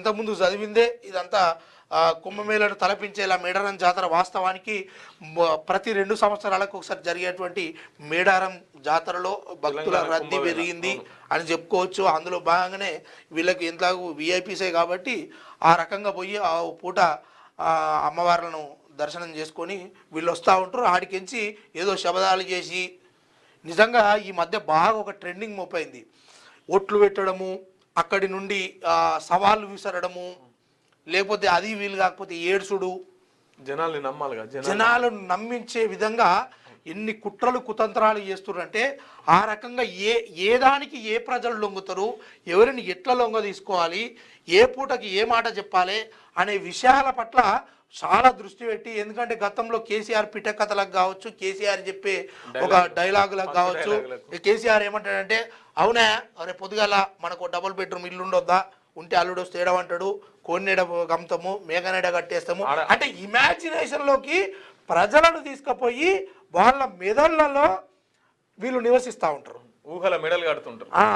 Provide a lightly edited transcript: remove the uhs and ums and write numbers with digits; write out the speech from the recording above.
ఇంతకుముందు చదివిందే ఇదంతా కుంభమేళను తలపించేలా మేడారం జాతర వాస్తవానికి ప్రతి 2 సంవత్సరాలకు ఒకసారి జరిగేటువంటి మేడారం జాతరలో భక్తుల రద్దీ పెరిగింది అని చెప్పుకోవచ్చు. అందులో భాగంగానే వీళ్ళకి ఎంతలాగూ విఐపీసే కాబట్టి ఆ రకంగా పోయి ఆ పూట అమ్మవార్లను దర్శనం చేసుకొని వీళ్ళు వస్తూ ఉంటారు. ఆడికించి ఏదో శబదాలు చేసి నిజంగా ఈ మధ్య బాగా ఒక ట్రెండింగ్ మోపైంది. ఒట్లు పెట్టడము, అక్కడి నుండి సవాళ్ళు విసరడము, లేకపోతే అది వీలు కాకపోతే ఏడ్చుడు, జనాల్ని నమ్మాలిగా, జనాలను నమ్మించే విధంగా ఎన్ని కుట్రలు కుతంత్రాలు చేస్తున్నారంటే ఆ రకంగా ఏ దానికి ఏ ప్రజలు లొంగుతారు, ఎవరిని ఎట్లా లొంగ తీసుకోవాలి, ఏ పూటకి ఏ మాట చెప్పాలి అనే విషయాల పట్ల చాలా దృష్టి పెట్టి, ఎందుకంటే గతంలో కేసీఆర్ పిటకథలకు కావచ్చు, కేసీఆర్ చెప్పే ఒక డైలాగులకు కావచ్చు, కేసీఆర్ ఏమంటాడంటే అవునా అరే పొద్దుగాల మనకు డబుల్ బెడ్రూమ్ ఇల్లు ఉండొద్దా, ఉంటే అల్లుడు వస్తే ఏడవంటాడు, కోడినీడ కమ్ముతాము, మేఘనీడ కట్టేస్తాము అంటే ఇమాజినేషన్లోకి ప్రజలను తీసుకుపోయి వాళ్ళ మెదళ్లలో వీళ్ళు నివసిస్తూ ఉంటారు, ఊహల మెడలు కడుతుంటారు.